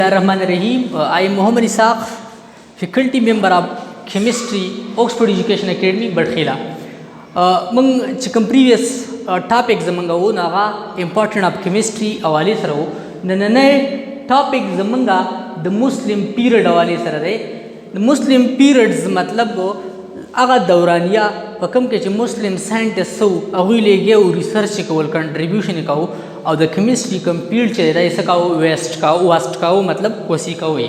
Bismillahirrahmanirrahim. I am Muhammad Isaq, faculty member of chemistry, Oxford Education Academy, Barkhila. Mung chikam previous topic zamanga wo naga important of chemistry awali sara wo. Nanane topic zamanga the Muslim period awali sara de. The Muslim periods matlab wo aga dauraniya pakam ke Muslim scientists so agile ge research kawal contribution kawo और the chemistry कम फील्ड चले रहा है इसका वेस्ट का मतलब वसी का हुई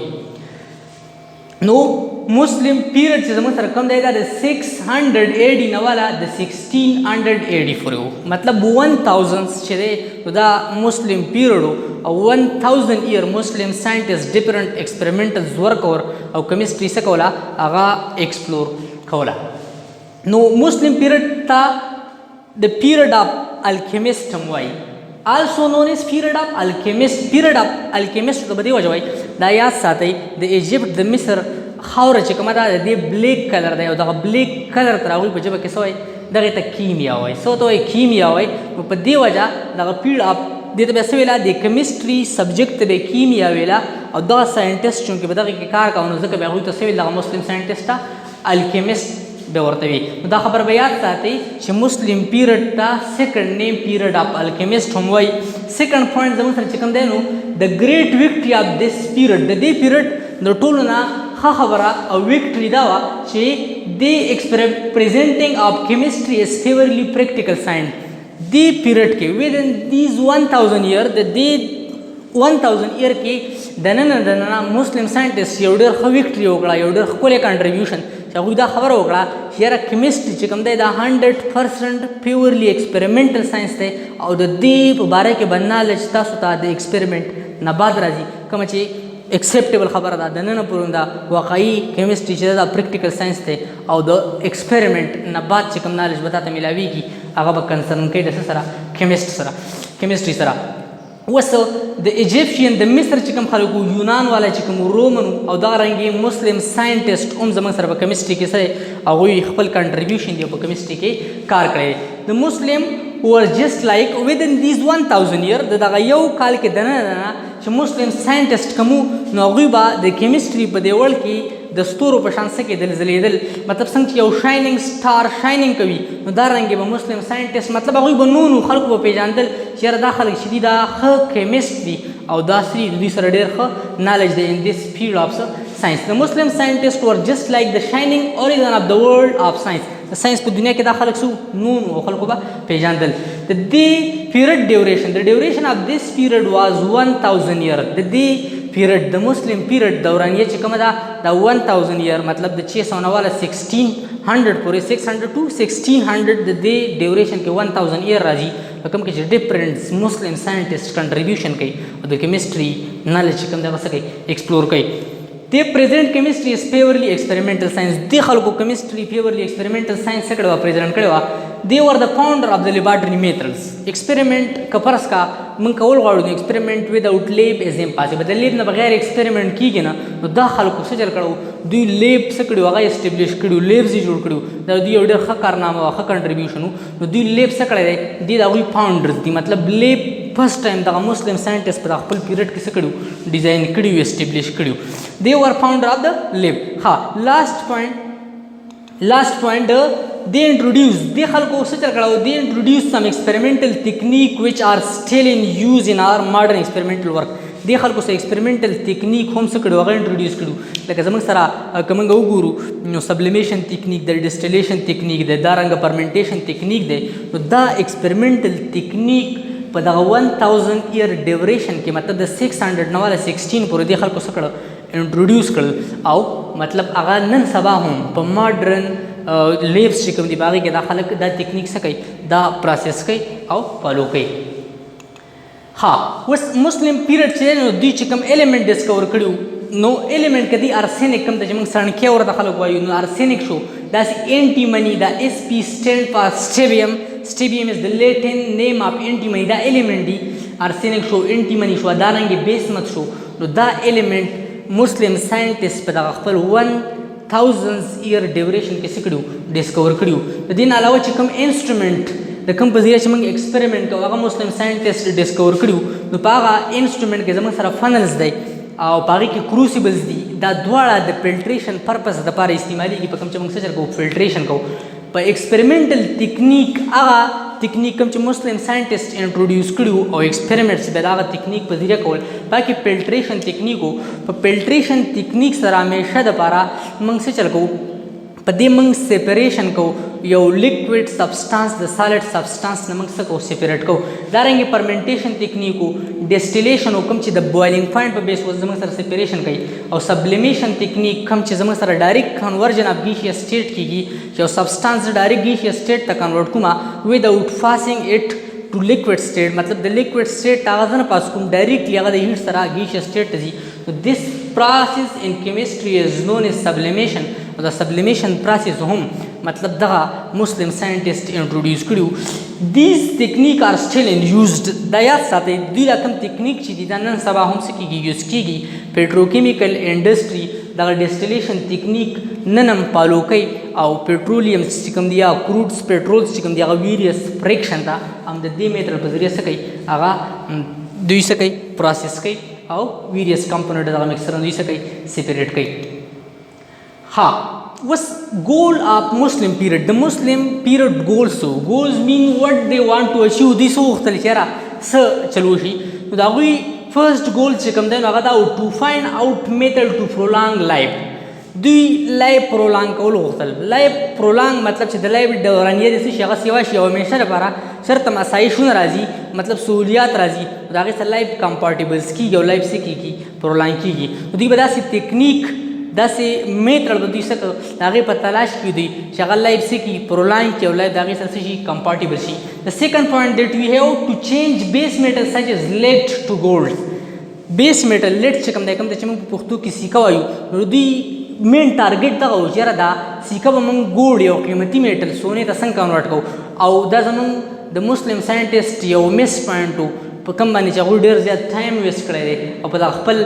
नो मुस्लिम पीरियड से जमा सरकम देगा द 600 AD नवाला द 1600 AD फुरो मतलब 1000 चले तो द मुस्लिम पीरियड हो 1000 ईयर मुस्लिम साइंटिस्ट डिफरेंट एक्सपेरिमेंटल वर्क और केमिस्ट्री से कोला आगा एक्सप्लोर कोला नो मुस्लिम पीरियड था द पीरियड ऑफ अल्केमिस्ट हम Y also known as period of alchemist तो बदी वजह भाई दायात साथ ही द इजिप्ट द मिस्र खावर चिकमा दा दे ब्लैक कलर दा उदा ब्लैक कलर तराउल बजे बके सोय दगे तक कीमिया होय सो तो एक कीमिया होय वो बदी वजह दा पीरियड ऑफ दे तो वैसे वेला द केमिस्ट्री सब्जेक्ट बे कीमिया वेला और दा साइंटिस्ट चूंकि बदगे के कार का उन जके बे तो सेवेला मुस्लिम साइंटिस्ट अल्केमिस्ट बेवरतवी दा खबर बयात साथी च मुस्लिम पीरियड ता second name period of alchemist हम वही सेकंड पॉइंट जमन सर चिकम देनु the great victory of this period द दे पीरियड द टोलना खबरा अ विक्ट्री दावा चे दे presenting of chemistry is favourably practical science दे पीरियड के विद इन दीस 1000 ईयर द दे 1000 ईयर के दनना मुस्लिम साइंटिस्ट एवढे विक्ट्री होगला एवढे कोले कंट्रीब्यूशन शाहुदा खबर होगला यार केमिस्ट्री चिकम दे 100% प्योरली एक्सपेरिमेंटल साइंस थे और द दीप बारे के बनना लचता सुता द एक्सपेरिमेंट नबाद राजी कमची एक्सेप्टेबल खबर दा दनन पुरुंदा वाकई केमिस्ट्री चे प्रैक्टिकल साइंस थे और द एक्सपेरिमेंट नबाद चिकम नॉलेज बताते मिलावी की आगा कंसर्न के दस सरा केमिस्ट्री सरा वसो द इजिप्शियन द मिस्र चिकम खालकू यूनान वाला चिकम रोमन और दारंगी मुस्लिम साइंटिस्ट जमन सर केमिस्ट्री के से और खपल कंट्रीब्यूशन दियो केमिस्ट्री के कार करे the Muslim were just like within these 1000 year द दागा यो काल के दना मुस्लिम साइंटिस्ट कमु नगुबा द केमिस्ट्री पे देवल की दस्तूर पशान से के दिल जलीदल मतलब संग यो शाइनिंग स्टार शाइनिंग कवि दारंगे मुस्लिम साइंटिस्ट मतलब अगुई बनून खलक वो पेजांदल शेर दाखल शदीदा ख केमिस्ट्री और दासरी दूसरा डेर ख नॉलेज दे in this field of science the Muslim scientist were just like the shining origin of the world of science science पे दुनिया के दाखल सु नून वो खलक बा पेजांदल द period duration the duration of this period was 1000 year the period the muslim period दौरानिया चिकमदा the 1000 year मतलब द 600 वाला 1600 पूरे 600 to 1600 the duration के 1000 year राजी कम के डिफरेंट मुस्लिम साइंटिस्ट कंट्रीब्यूशन कई और द केमिस्ट्री नॉलेज चिकम दा सके एक्सप्लोर कई they present chemistry is purely experimental science they khalko chemistry purely experimental science se kadwa present kadwa they were the founder of the laboratory methods experiment कपरस का मन कौल गाड़ू experiment without lab is impossible the lab न बगैर experiment की गना तो दा खलको से चल कड़ो दु lab से कड़ो आगा establish कड़ो lab से जोड़ कड़ो दा दु ऑर्डर ख कारनामा ख कंट्रीब्यूशन तो दु lab से कड़े दे दा फाउंडर्स दी मतलब lab फर्स्ट टाइम दा मुस्लिम साइंटिस्ट पर खपल पीरियड के से कड़ो डिजाइन कड़ो एस्टेब्लिश कड़ो they were founder of the lab ha last point they introduced they khalko se chal kada they introduced some experimental technique which are still in use in our modern experimental work they khalko se experimental technique hum se kadu introduce kadu like zamang sara kamanga uguru no sublimation technique the distillation technique the daranga fermentation technique de no the experimental technique पर 1000 year duration के मतलब 600 नवाला 16 पूरे देखल को सकड़ इंट्रोड्यूस कर आओ मतलब अगर नन सबा हूँ पर मॉडर्न लेब्स चिकम दिमागी के दाखल दा टेक्निक से कई दा प्रोसेस कई आओ फॉलो कई हाँ उस मुस्लिम पीरियड से नो दी चिकम एलिमेंट डिस्कवर करूँ नो एलिमेंट कदी आर्सेनिक कम तजमंग सनके और दाखल हुआ नो आर्सेनिक शो that's antimony the SP stand for stibium stibium is the Latin name of antimony the element दी आर्सेनिक शो एंटीमनी शो दारंगे बेस मत शो नो द एलिमेंट मुस्लिम साइंटिस्ट पर खपल 1000 ईयर ड्यूरेशन के सिकड़ू डिस्कवर करू दिन अलावा चिकम इंस्ट्रूमेंट द कंपोजिशन मंग एक्सपेरिमेंट का मुस्लिम साइंटिस्ट डिस्कवर करू नो पागा इंस्ट्रूमेंट के जमंग सारा फनल्स दे او پاغي کې کروسیبلز دي دا دواړه د فلټریشن پرپس د لپاره استعمالېږي په کوم چې موږ څه کوو فلټریشن کوو په ایکسپریمنټل ټیکنیک هغه ټیکنیک کوم چې مسلم ساينټیسټ انټروډیوس کړي او ایکسپریمنټس به دا ټیکنیک په ذریعہ کول باقي فلټریشن ټیکنیکو په فلټریشن ټیکنیک سره همیشه د لپاره موږ څه چل کوو په دې موږ سیپریشن کوو یو لیکوډ سبسټانس د سالډ سبسټانس نه موږ څه کوو سیپریټ کوو دارنګه فرمنټیشن ټیکنیکو ډیسټیلیشن او کوم چې د بوایلینګ پوینټ په بیس زموږ سره سیپریشن کوي او سبلیمیشن ټیکنیک کوم چې زموږ سره ډایرکټ کنورژن اف ګیشیس سټیټ کیږي چې یو سبسټانس ډایرکټ ګیشیس سټیټ ته کنورټ کومه وداوټ پاسینګ اټ ټو لیکوډ سټیټ مطلب د لیکوډ سټیټ هغه نه پاس کوم ډایرکټلی هغه د هیټ سره ګیشیس سټیټ ته ځي this process in chemistry is known as sublimation او د سبلیمیشن پروسس هم مطلب دغه مسلم ساينټیسټ انټروډیوس کړیو دیز ټیکنیک آر سټیل ان یوزډ دا یاد ساتئ دوی دا کوم ټیکنیک چې دي دا نن سبا هم څه کیږي یوز کیږي پیټروکیمیکل انډسټري دغه ډیسټیلیشن ټیکنیک نن هم فالو کوي او پیټرولیم چې کوم دي یا کروډز پیټرولز چې کوم دي هغه ویریس فریکشن ته هم د دې میتل په ذریعه څه کوي هغه دوی څه کوي پروسس کوي او ویریس کمپوننټ دغه مکسچر دوی څه کوي سیپریټ کوي ها was goal of Muslim period the Muslim period goals so goals mean what they want to achieve this وختل چیرې څه چلو شي نو دا غوي first goal چې کوم دی هغه دا to find out method to prolong life دوی لایف پرولانګ کول وختل لایف پرولانګ مطلب چې د لایف دورانیه د څه هغه سیوا شي او همیشه لپاره شرط مسایشونه راځي مطلب سہولیات راځي دا هغه سره لایف کمپارټیبلز کیږي او لایف سې کیږي پرولانګ کیږي دوی به داسې ټیکنیک داسې میتر به دوی څه کوي د هغې په تلاش کې دوی چې هغه لایف څه کړي پرولانګ کړي او لایف د هغې سره څه شي کمپارټیبل شي د سیکنډ پوینټ دیټ وی هیو ټو چینج بیس میټل سچ از لیډ ټو ګولډ بیس میټل لیډ چې کوم دی کوم چې موږ په پښتو کې سیکه وایو نو دوی مین ټارګیټ دغه و چې یاره دا سیکه به موږ ګوړ یو قیمتي میټل سونې ته څنګه کنورټ کوو او دا زموږ د مسلم ساينټیسټ یو مس پوینټ و په کوم باندې چې هغوی ډېر زیات ټایم ویسټ کړی دی او په دا خپل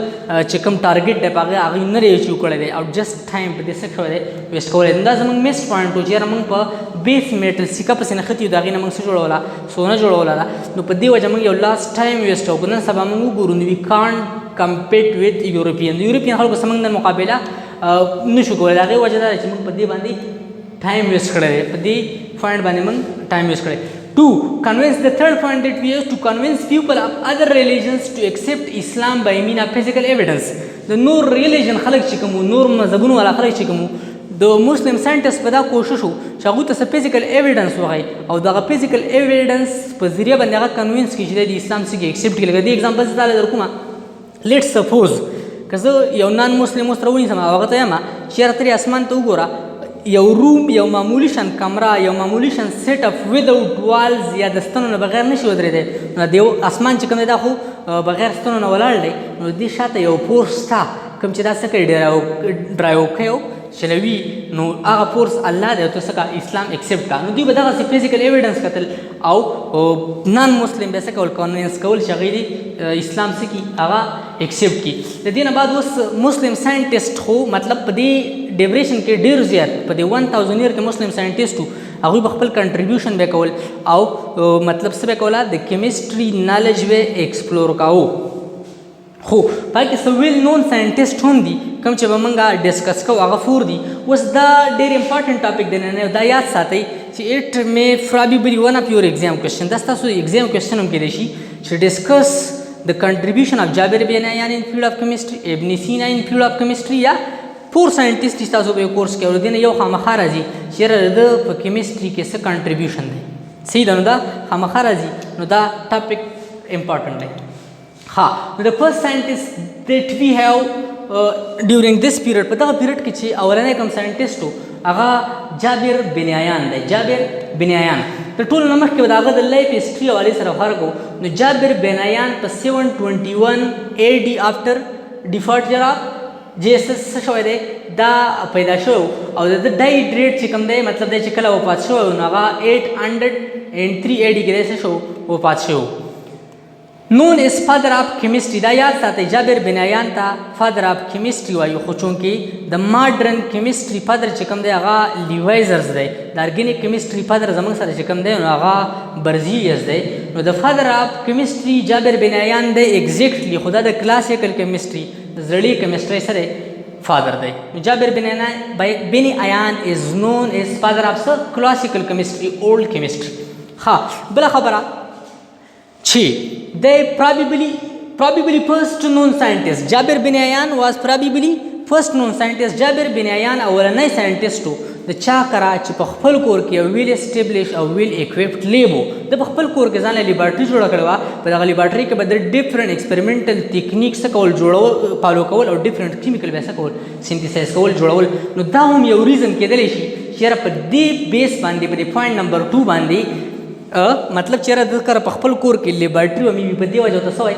چې کوم ټارګیټ دی په هغې هغوی نه دی اچیو کړی دی او جسټ ټایم په دې څه کړی دی ویسټ کولی دی دا زموږ مس پوینټ و چې یاره موږ په بیس میټل سیکه پسې نښتي یو د هغې نه موږ څه جوړوله سونه جوړوله ده نو په دې وجه موږ یو لاست ټایم ویسټ او په نن سبا موږ وګورو نو وي کانټ کمپیټ ویت یورپین د یورپین خلکو سره موږ نن مقابله نشو کولی د هغې وجه دا ده چې موږ په دې باندې ټایم ویسټ کړی دی په دې پوینټ باندې موږ ټایم ویسټ کړی to convince the third point that we have to convince people of other religions to accept Islam by means of physical evidence the نور religion خلک چې کوم نور مذهبونو والا خلک چې کوم د مسلم ساينټیسټ په دا کوشش وو چې هغوی ته څه فزیکل ایویډنس وغایي او دغه فزیکل ایویډنس په ذریعه باندې هغه کنوینس کړي چې د اسلام څخه ایکسپټ کړي لکه دې اگزامپل زه تاله در کومه لیټ سپوز که زه یو نان مسلم سره ونیسم هغه ته یم چې یاره ته اسمان ته وګوره یو روم یو معمولی شان کمره یو معمولی شان سیټ اپ وداوټ والز یا د ستنو نه بغیر نشي ودرېدی نو د اسمان چې کوم دی دا خو بغیر ستنو نه ولاړ دی نو دې شاته یو فورس شته کوم چې دا څه کوي ډرایو کوي او چلوي نو هغه فورس الله دی ته څه کا اسلام ایکسپټ کا نو دوی به دغسې فزیکل ایویډنس کتل او نان مسلم به څه کول کنوینس کول چې هغوی د اسلام څه کړي هغه ایکسپټ کړي د دې نه بعد اوس مسلم ساينټیسټ خو مطلب په دې ډیوریشن کې ډېر زیات په دې 1000 ایئر کې مسلم ساينټیسټو هغوی به خپل کنټریبیوشن به کول او مطلب څه به کوله د کیمسټري نالج به ایکسپلور کاوه خو پای کې څه ویل نون ساينټیسټ هم دي کوم چې به موږ ډسکس کوو هغه فور دي اوس دا ډېر امپارټنټ ټاپک دی نه دا یاد ساتئ چې اټ مې پرابیبلی ون اف یور ایگزام کوېسچن دا ستاسو ایگزام کوېسچن هم کیدای شي چې ډسکس د کنټریبیوشن اف جابر بن حیان ان فیلډ اف کیمسټري ابن سینا ان فیلډ اف کیمسټري یا پور ساينټیسټ چې تاسو به کورس کوئ د نه یو خامخا راځي چې یاره د په کیمسټري کې څه کنټریبیوشن دی صحیح ده نو دا خامخا راځي نو دا ټاپک امپارټنټ دی ها نو د فرست ساينټیسټ دیټ وی هیو ډیورنګ دس پیریډ په دغه پیریډ کې چې اولنی کوم ساينټیسټ و هغه جابر بن حیان دی جابر بن حیان تر ټولو نه مخکې به د هغه د لایف هسټري حوالې سره فرق و نو جابر بن حیان په 721 AD after departure of Jesus څه شوی دی دا پیدا شوی او د ډای ډیټ چې کوم دی مطلب دی چې کله وفات شوی نو هغه 803 AD کې دی څه شو وفات شوی نون از فادر آف کیمسټري. دا یاد ساتئ جابر بن عیان ته فادر آف کیمسټري وایو، خو چونکې د ماډرن کیمسټري فادر چې کوم دی هغه لیوایزرز دی، د ارګینیک کیمسټري فادر زموږ سره چې کوم دی نو هغه برزیلیس دی. نو د فادر آف کیمسټري جابر بن عیان دی ایگزیکټلی، خو دا د کلاسیکل کیمسټري د زړې کیمسټري سره فادر دی. نو جابر بن عیان از نون از فادر آف کلاسیکل کیمسټري اولډ کیمسټري. ها بله خبره چې they probably first known scientist. Jabir bin Ayyan was probably first known scientist. Jabir bin Ayyan اولنی ساينټیسټ و د چا کرا چې په خپل کور کې ویل اسټابلیش او ویل اکویپډ لیب و. د په خپل کور کې ځان له لیبارټري جوړه کړې وه. په دغه لیبارټري کې به د ډیفرنٹ ایکسپریمنټل تکنیکس کول جوړول فالو کول او ډیفرنٹ کیمیکل به څه کول سینتھسایز کول جوړول. نو دا هم یو ریزن کېدلی شي چې په دې بیس باندې په دې پوینټ نمبر 2 باندې مطلب چیرې د کار په خپل کور کې لیبارټري و مې په دې وجه ته سوای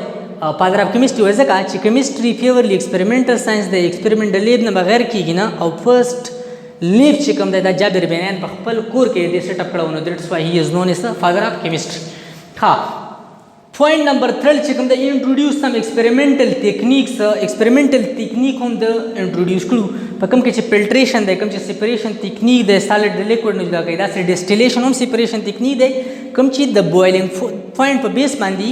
فادر اف کیمسټري وایي ځکه چې کیمسټري فیورلی ایکسپریمنټل ساينس د ایکسپریمنټ لیب نه بغیر کیږي نه، او فرست لیب چې کوم دی دا جابر بن عیان په خپل کور کې دې سیټ اپ کړو. نو دیټس وای هی از نون ایز فادر اف کیمسټري. پوینټ نمبر 3 چې کوم دی انټروډیوس سم ایکسپریمنټل ټیکنیکس. ایکسپریمنټل ټیکنیک هم د انټروډیوس کړو په کوم کې چې فلټریشن دی، کوم چې سیپریشن ټیکنیک دی، سالډ د لیکوډ نه جدا کوي، دا سه ډیسټیلیشن هم سیپریشن ټیکنیک دی، کوم چې د بوایلینګ پوینټ په بیس باندې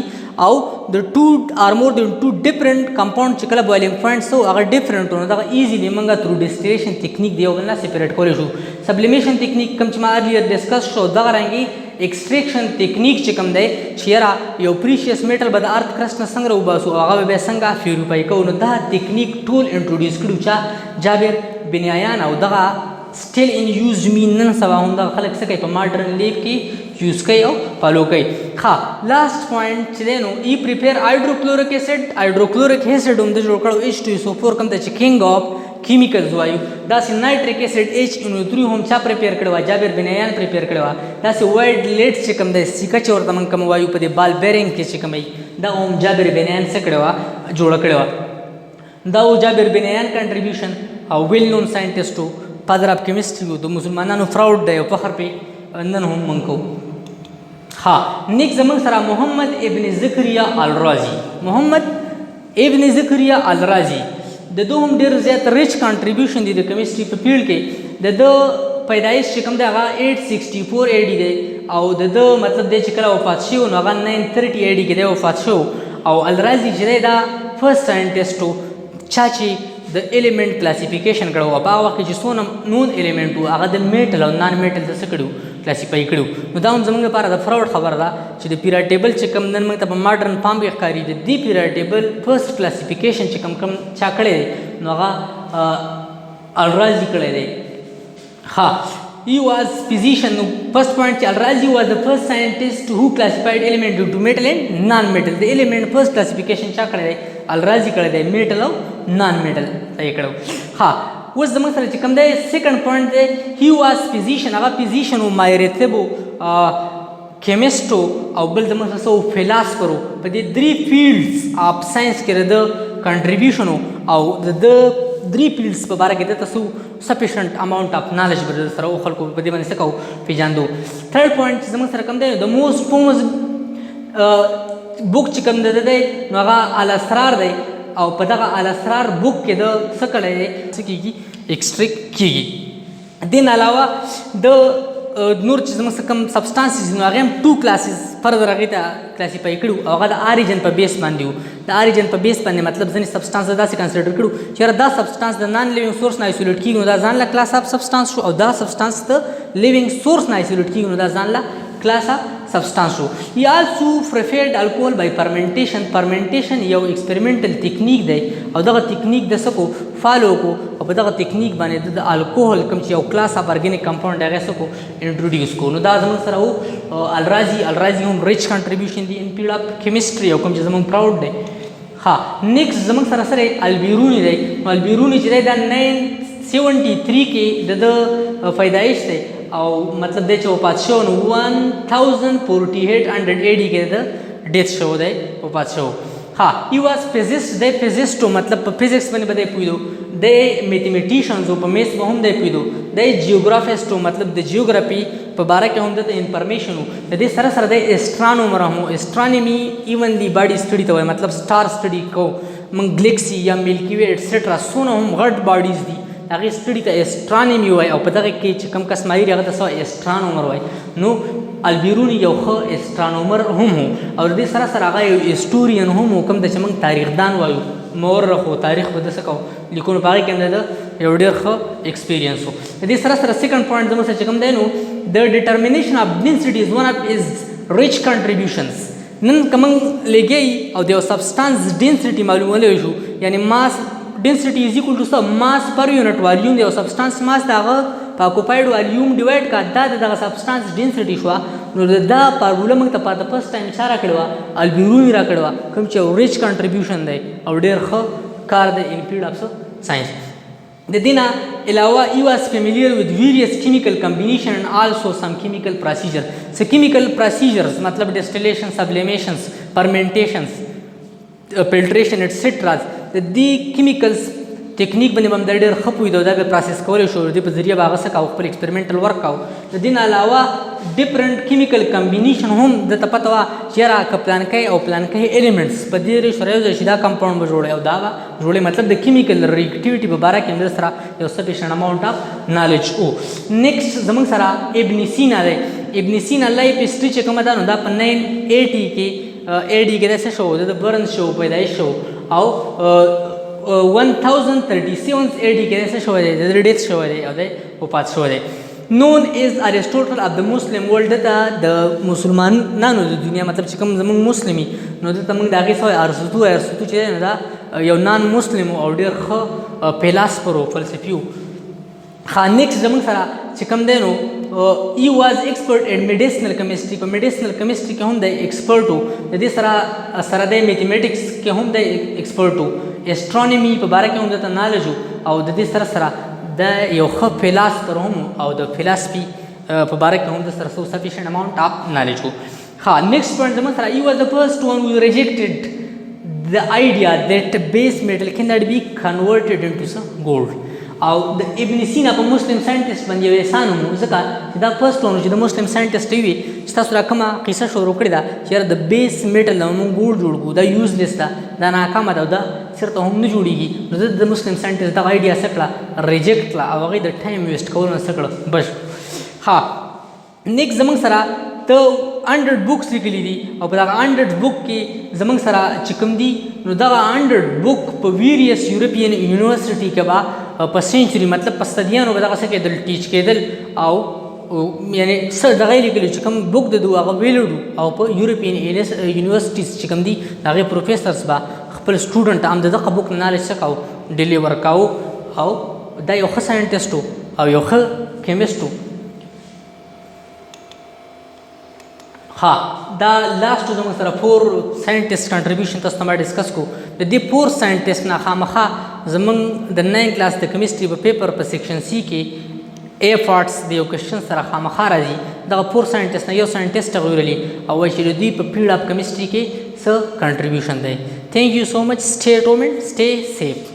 او د 2 اور مور دین 2 ډیفرنٹ کمپاوند چې کله بوایلینګ پوینټ سو هغه ډیفرنٹ نو دا ایزیلی موږ تھرو ډیسټیلیشن ټیکنیک دی او نه سیپریټ کولی شو. سبلیمیشن ټیکنیک کوم چې ما ارلیئر ډیسکس شو دا رنګي ایکسټریکشن ټیکنیک چې کوم دی چې یاره یو پریشیس میټل به د ارت کرست نه څنګه وباسو هغه به څنګه پیوریفای کوو. نو دا ټیکنیک ټول انټروډیوس کړو چې جابر بن عیان او دغه سټیل ان یوز می نن سبا هم دغه خلک څه کوي په ماډرن لیب کې یوز کوي او فالو کوي. لاست پوینټ چې دی نو ای پریپیر هایډروکلوریک اسید. هایډروکلوریک اسید هم د جوړ کړو H2SO4 کوم ته چې کینګ اف کیمیکلز وایو. داسې نایټریک اسید HNO3 هم چا پریپیر کړو جابر بن عیان پریپیر کړو. داسې وایډ لیټ چې کوم دی سیکه چې ورته موږ کوم وایو په دې بال بیرینګ کې چې کوم دا هم جابر بن عیان څه کړو جوړ کړو. دا او جابر بن عیان کنټریبیوشن او ویل نون ساينټیسټ او فادر اف کیمسټري د مسلمانانو فراود دی او فخر په نن هم موږ کوو. نیکسٹ زموږ سره محمد ابن زکریا الرازی. محمد ابن زکریا الرازی د دوه هم ډېر زیات ریچ کانټریبیوشن دی د کیمسټري په فیلډ کې. د پیدایش چې کوم دی هغه 864 AD دی او د مطلب دی چې کله وفات شو نو هغه 930 AD کې دی وفات شو. او الرازی چې دی دا فرست ساينټیسټ و چا چې د ایلیمنٹ کلاسیفیکیشن کړو. په هغه وخت کې چې څونه نون ایلیمنٹ وو هغه د میټل او نان میټل څه کړو کلاسیفای کړو. نو دا هم زموږ لپاره د فراود خبر ده چې د پیریډ ټیبل چې کوم نن موږ ته په ماډرن فارم کې ښکاري د دې پیریډ ټیبل فرست کلاسیفیکیشن چې کوم چا کړی نو هغه الرازی کړی دی. He was physician. First point چې الرازی was the first scientist who classified element into metal and non-metal. The element first classification چا کړی دی الرازی کړی دی، میټل او نان میټل یې کړو. اوس زموږ سره چې کوم دی سیکنډ پوینټ دی هی واز فیزیشن. هغه فیزیشن و ماهر طب و کیمسټ او بل زموږ سره و فلاسفر و. په دې 3 فیلډز اف ساينس کې د کنټریبیوشن او د 3 فیلډز په باره کې د تاسو سفیشنٹ اماونٹ اف نالج به سره او خلکو په دې باندې څه کوو پیژاندو. تھرډ پوینټ چې زموږ سره کوم دی د موسٹ فیمس بک چې کوم دی نو هغه الاسرار دی او په دغه الاسرار بک کې د څه کړی دی څه کېږي ایکسټریکټ کېږي. دین علاوه د نور چې زموږ کوم سبسټانسز نو هغه هم 2 کلاسز فردر هغې ته کلاسیفای کړو او هغه د آریجن په بیس باندې وو. د آریجن په بیس باندې مطلب ځینې سبسټانس داسې کنسیډر کړو چې دا سبسټانس د نان لیوینګ سورس نه آیسولیټ کېږي نو دا ځان له کلاس اف سبسټانس شو او دا سبسټانس د لیوینګ سورس نه آیسولیټ کېږي نو دا ځان له کلاس اف سبسټانس شو. He also prepared alcohol by fermentation. fermentation یو ایکسپریمنټل ټیکنیک دی او دغه ټیکنیک د څه کو فالو کو او په دغه ټیکنیک باندې د الکوهول کوم چې یو کلاس اف ارګینیک کمپاوند هغه څه کو انټروډیوس کو. نو دا زموږ سره وو الرازی هم ریچ کنټریبیوشن دی ان فیلډ اف کیمسټري او کوم چې زموږ پراود دی. نیکسٹ زموږ سره البیرونی دی. البیرونی چې دی دا 973 کې د پیدایش دی او مطلب دی چې وفات شو نو 1048 AD کې د ډیث شو دی وفات شو. He was physicist دی. فزیسټ مطلب په فزیکس باندې به دی پوهېدو د میتھمیټیشنز په میس به هم دی پوهېدو د جیوګرافیسټ مطلب د جیوګرافي په باره کې هم دته انفارمیشن و د دې سره سره د اسټرانومر هم و اسټرانومي ایون دی باډي سټډي ته وایي مطلب سټار سټډي کو موږ ګلیکسي یا ملکی وے ایټسټرا څونه هم غټ باډیز دي هغې سټډي ته اسټرانومي وایي او په دغه کې چې کوم کس ماهر هغه ته څه اسټرانومر وایي نو البیروني یو ښه اسټرانومر هم و او د دې سره سره هغه یو هسټورین هم و کوم د چې موږ تاریخدان وایو مورخ و تاریخ به د څه کوو لیکونو په هغې کې هم د یو ډېر ښه ایکسپیرینس و د دې سره سره سیکنډ پوینټ زموږ سره چې کوم دی نو د ډیټرمینیشن اف ډینسټي از ون اف از ریچ کنټریبیوشنز نن که موږ لګیایي او د یو سبسټانس ډینسټي معلومولی شو یعنی ماس ډینسټي از ایکول ټو څه ماس پر یونټ والیوم د یو سبسټانس ماس د هغه په اکوپایډ والیوم ډیوایډ کا دا د دغه سبسټانس ډینسټي شوه نو دا فارموله موږ ته په فرست ټایم چا راکړې وه البیروني راکړې وه کوم چې یو ریچ کنټریبیوشن دی او ډېر ښه کار دی ان فیلډ اف ساینس د دې نه علاوه یو واز فیملیئر وذ ویریس کیمیکل کمبینیشن اینڈ آلسو سم کیمیکل پروسیجر څه کیمیکل پروسیجرز مطلب ډسټلیشن سبلیمیشنز فرمنټیشنز فلټریشن ایټسټرا د دې کیمیکلز ټیکنیک باندې به هم دا ډېر ښه پوهېدو دا به پروسس کولی شو د دې په ذریعه به هغه څه کوو خپل ایکسپریمنټل ورک کوو د دې نه علاوه ډفرنټ کیمیکل کمبینیشن هم درته پته وه چې یاره که پلانکی او پلانکی ایلیمنټس په دې سره یو ځای شي دا کمپاونډ به جوړی او دا به جوړی مطلب د کیمیکل ریاکټیویټي په باره کې هم در سره یو سفیشنټ اماونټ اف نالج و نیکسټ زموږ سره ابن سینا دی ابن سینا لایف هسټري چې کومه ده نو دا په 980 کې AD کې داسې شو د برنز شو پیدایش شو او 1037 AD کې داسې شوی دی د ډیث شوی دی او دی وفات شوی دی نون از ارسټوټل اف د مسلم ورلډ ته د مسلمانانو د دنیا مطلب چې کوم زموږ مسلمي نو دلته موږ د هغې څه وایي ارسطو چې دی نو دا یو نان مسلم او ډېر ښه فیلاسفر و فلسفي و ښه نیکسټ زموږ سره چې کوم دی نو ای واز ایکسپرټ ان میډیسنل کیمسټري په میډیسنل کیمسټري کې هم دی ایکسپرټ و د دې سره دی میتھمیټکس کې هم دی ایکسپرټ و اسټرانومي په باره کې هم دته نالج و او د دې سره سره د یو ښه فیلاسفر هم او د فلسفي په باره کې هم د سره سو سفیشنټ اماونټ اف نالج و ښه نیکسټ پوینټ زموږ سره ای واز د فرسټ ون who rejected the idea that base metal cannot be converted into gold او د ابن سینا په مسلم ساینټسټ باندې یو احسان و ځکه چې دا فرسټ ون چې د مسلم ساینټسټ وي چې تاسو را کومه قصه شروع کړې ده چې یاره د بیس میټل نه موږ ګولډ جوړ کړو دا یوزلیس ده دا ناکامه ده او دا چېرته هم نه جوړېږي نو د مسلم ساینټسټ دغه آیډیا څه کړه ریجیکټ کړه او هغوی د ټایم ویسټ کولو نه څه کړه بچ ها نیکسټ زموږ سره ته 100 بکس لیکلي دي او په دغه 100 بک کې زموږ سره چې کوم دي نو دغه 100 بک په ویریس یورپین یونیورسټي کې به په سینچوري مطلب په صدیانو به دغه څه کېدل ټیچ کېدل او یعنی څه دغه یې لیکلي چې کوم بک د دو هغه ویلډو او په یورپین یونیورسټیز چې کوم دي د هغې پروفیسرس به خپل سټوډنټ هم د دغه بک نه نالج څه کوو ډیلیور کوو او دا یو ښه ساینټسټ او یو ښه کیمسټ و ها دا لاست زموږ سره 4 ساینټسټ کنټریبیوشن تاسو ته ما ډسکس کو د دې 4 ساینټسټ نه خامخا زموږ د 9 کلاس د کیمستري په پیپر په سیکشن سی کې اے فارټس د یو کوېشن سره خامخا راځي دغه 4 ساینټسټ نه یو ساینټسټ هغوی ویلي او وایي چې د دوی په فیلډ اف کیمستري کې څه کنټریبیوشن دی تھینک یو سو مچ سټے ایٹ ہوم اینڈ سټے سیف